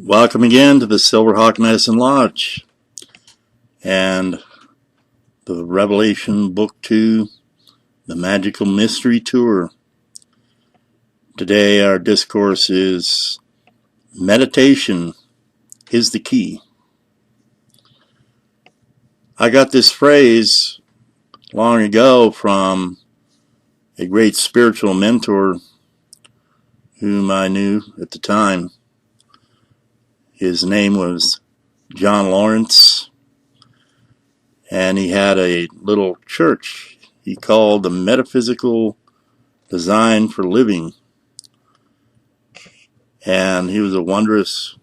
Welcome again to the Silverhawk Medicine Lodge and the Revelation Book 2, the Magical Mystery Tour. Today our discourse is Meditation is the Key. I got this phrase long ago from a great spiritual mentor whom I knew at the time. His name was John Lawrence, and he had a little church he called the Metaphysical Design for Living. And he was a wondrous,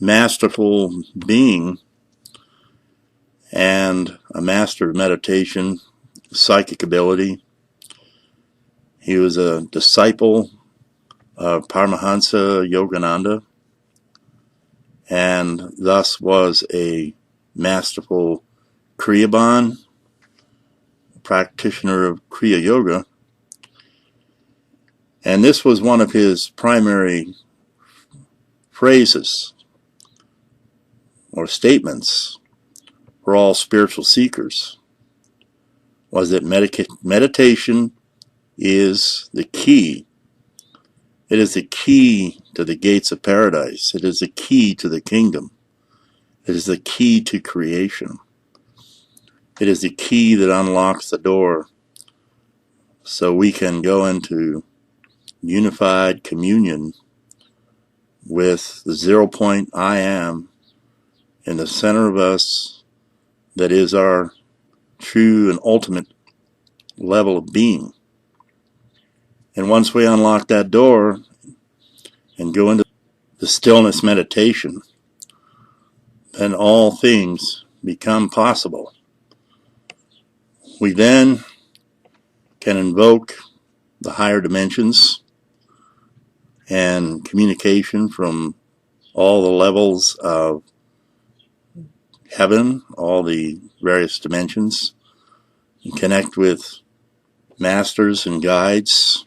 masterful being and a master of meditation, psychic ability. He was a disciple of Paramahansa Yogananda and thus was a masterful Kriyaban, practitioner of Kriya Yoga. And this was one of his primary phrases or statements for all spiritual seekers, was that meditation is the key. It is the key to the gates of paradise. It is the key to the kingdom. It is the key to creation. It is the key that unlocks the door so we can go into unified communion with the 0 point I am in the center of us that is our true and ultimate level of being. And once we unlock that door and go into the stillness meditation, then all things become possible. We then can invoke the higher dimensions and communication from all the levels of heaven, all the various dimensions, and connect with masters and guides,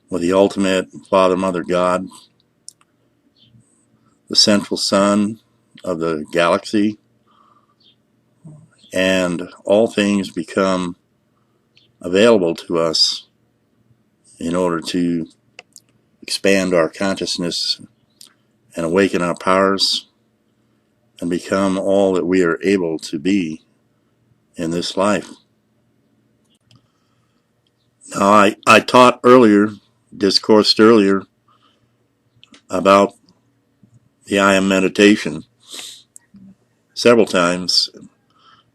with the ultimate Father, Mother, God, the central sun of the galaxy, and all things become available to us in order to expand our consciousness and awaken our powers and become all that we are able to be in this life. Now, I taught earlier, discoursed earlier about the I Am meditation several times,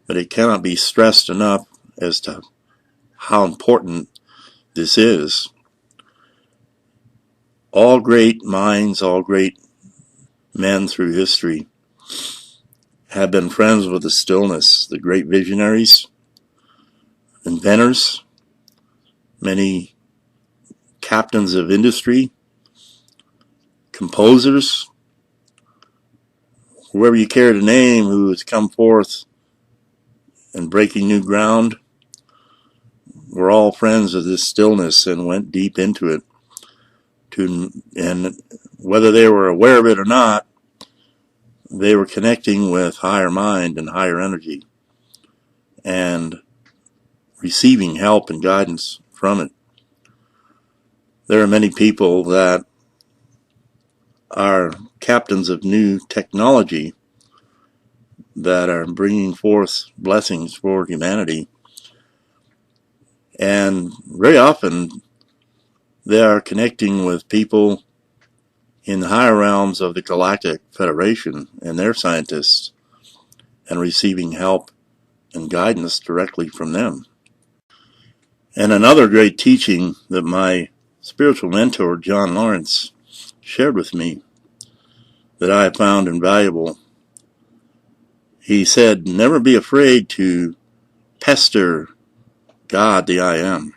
but it cannot be stressed enough as to how important this is. All great minds, all great men through history have been friends with the stillness. The great visionaries, inventors, many captains of industry, composers, whoever you care to name who has come forth and breaking new ground, were all friends of this stillness and went deep into it. And whether they were aware of it or not, they were connecting with higher mind and higher energy and receiving help and guidance from it. There are many people that are captains of new technology that are bringing forth blessings for humanity, and very often they are connecting with people in the higher realms of the Galactic Federation and their scientists and receiving help and guidance directly from them. And another great teaching that my spiritual mentor, John Lawrence, shared with me that I have found invaluable. He said, never be afraid to pester God, the I Am.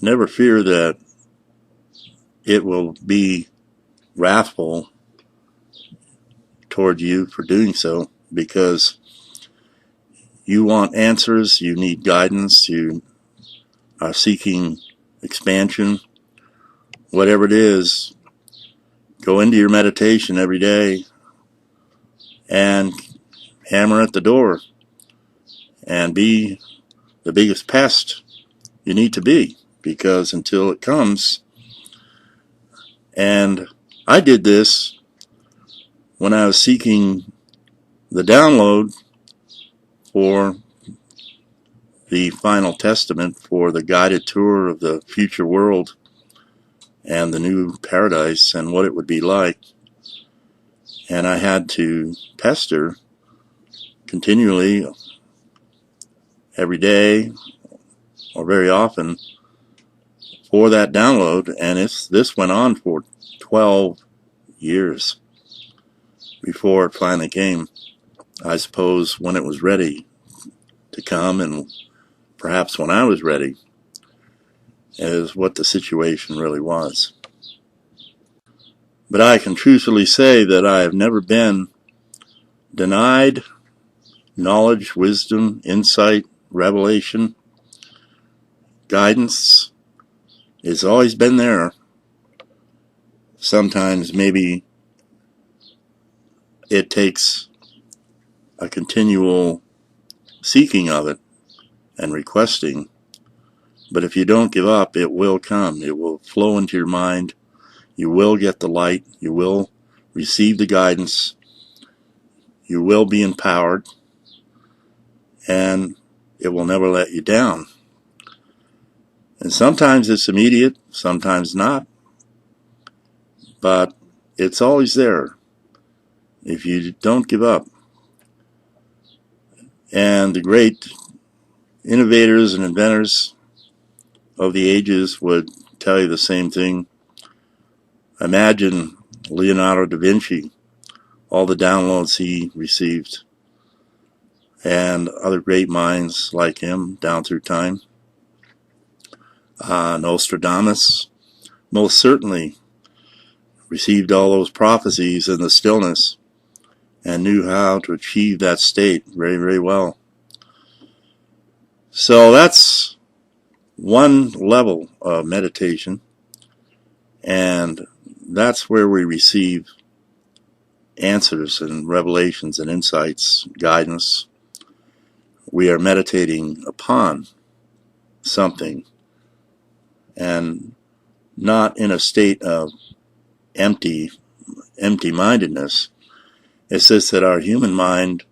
Never fear that it will be wrathful toward you for doing so, because you want answers, you need guidance, you are seeking expansion. Whatever it is, go into your meditation every day and hammer at the door and be the biggest pest you need to be, because until it comes, and I did this when I was seeking the download for the final testament for the guided tour of the future world and the new paradise and what it would be like. And I had to pester continually every day or very often for that download, and this went on for 12 years before it finally came. I suppose when it was ready to come, and perhaps when I was ready, is what the situation really was. But I can truthfully say that I have never been denied knowledge, wisdom, insight, revelation, guidance. It's always been there. Sometimes maybe it takes a continual seeking of it and requesting. But if you don't give up, it will come. It will flow into your mind. You will get the light. You will receive the guidance. You will be empowered. And it will never let you down. And sometimes it's immediate, sometimes not. But it's always there if you don't give up. And the great innovators and inventors of the ages would tell you the same thing. Imagine Leonardo da Vinci, all the downloads he received, and other great minds like him down through time. Nostradamus most certainly received all those prophecies in the stillness and knew how to achieve that state very, very well. So that's one level of meditation, and that's where we receive answers and revelations and insights, guidance. We are meditating upon something and not in a state of empty-mindedness. It's just that our human mind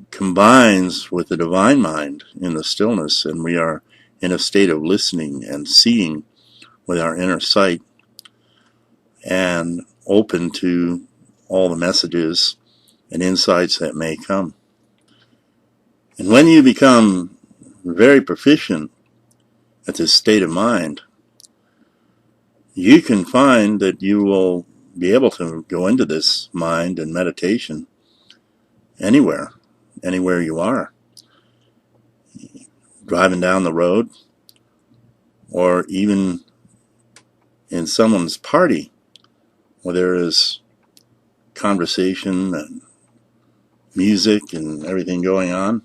combines with the divine mind in the stillness, and we are in a state of listening and seeing with our inner sight and open to all the messages and insights that may come. And when you become very proficient at this state of mind, you can find that you will be able to go into this mind and meditation anywhere you are. Driving down the road, or even in someone's party where there is conversation and music and everything going on.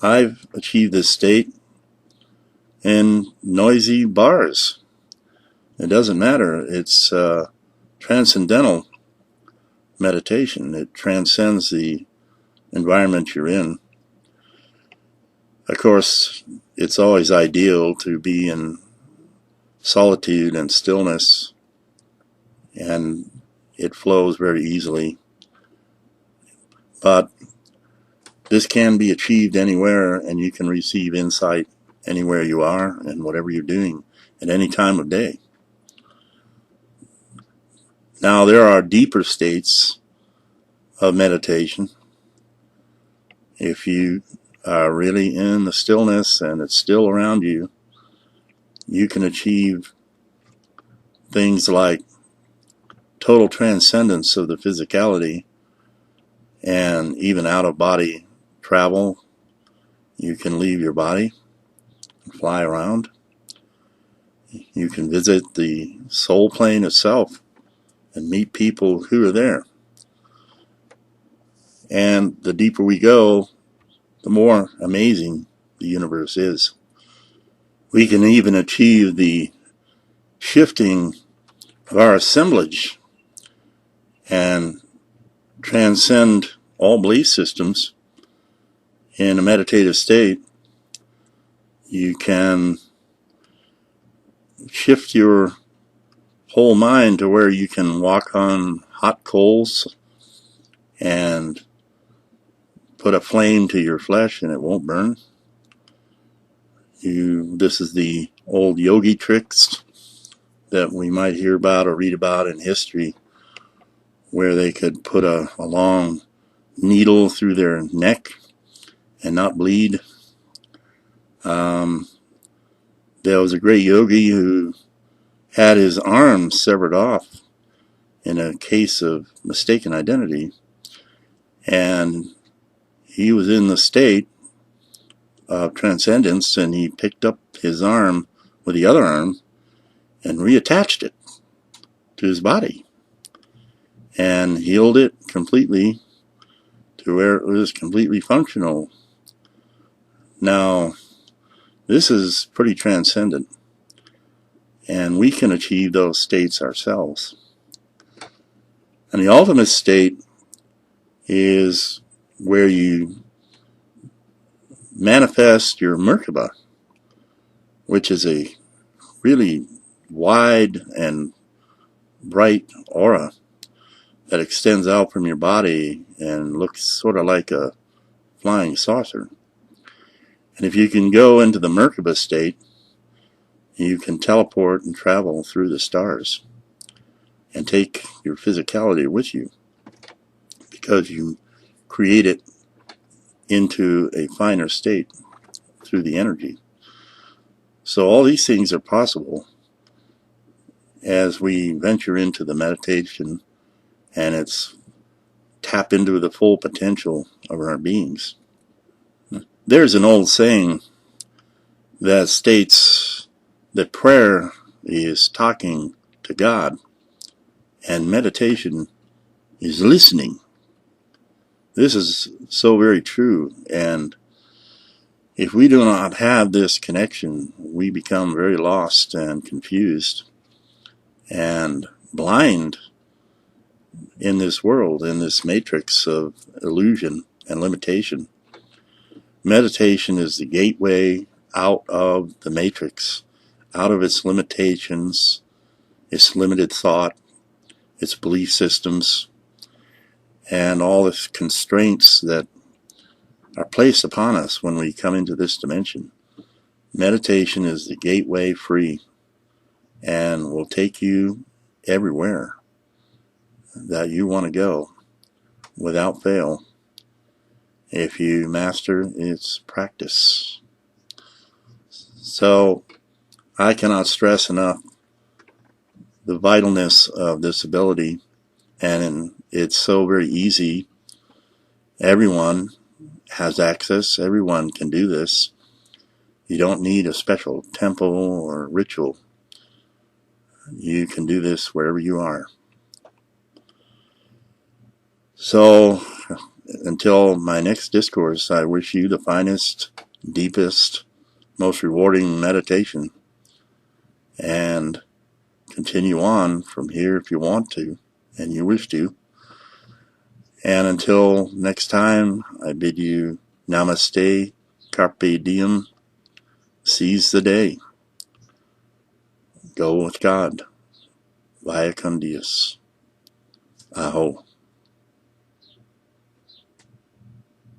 I've achieved this state in noisy bars. It doesn't matter. It's transcendental meditation. It transcends the environment you're in. Of course, it's always ideal to be in solitude and stillness, and it flows very easily. But this can be achieved anywhere, and you can receive insight anywhere you are and whatever you're doing at any time of day. Now, there are deeper states of meditation. If you are really in the stillness and it's still around you, you can achieve things like total transcendence of the physicality and even out-of-body travel. You can leave your body and fly around. You can visit the soul plane itself and meet people who are there. And the deeper we go, the more amazing the universe is. We can even achieve the shifting of our assemblage and transcend all belief systems in a meditative state, you can shift your whole mind to where you can walk on hot coals and put a flame to your flesh and it won't burn. This is the old yogi tricks that we might hear about or read about in history, where they could put a long needle through their neck and not bleed. There was a great yogi who had his arm severed off in a case of mistaken identity, and he was in the state of transcendence, and he picked up his arm with the other arm and reattached it to his body and healed it completely to where it was completely functional. Now, this is pretty transcendent, and we can achieve those states ourselves. And the ultimate state is where you manifest your Merkaba, which is a really wide and bright aura that extends out from your body and looks sort of like a flying saucer. And if you can go into the Merkaba state, you can teleport and travel through the stars and take your physicality with you, because you create it into a finer state through the energy. So all these things are possible as we venture into the meditation, and it's tap into the full potential of our beings. There's an old saying that states that prayer is talking to God and meditation is listening. This is so very true, and if we do not have this connection, we become very lost and confused and blind in this world, in this matrix of illusion and limitation. Meditation is the gateway out of the matrix, out of its limitations, its limited thought, its belief systems, and all the constraints that are placed upon us when we come into this dimension. Meditation is the gateway free and will take you everywhere that you want to go without fail if you master its practice. So I cannot stress enough the vitalness of this ability, and it's so very easy. Everyone has access. Everyone can do this. You don't need a special temple or ritual. You can do this wherever you are. So until my next discourse, I wish you the finest, deepest, most rewarding meditation, and continue on from here if you want to and you wish to. And until next time, I bid you namaste, carpe diem, seize the day, go with God, via con Dios, aho.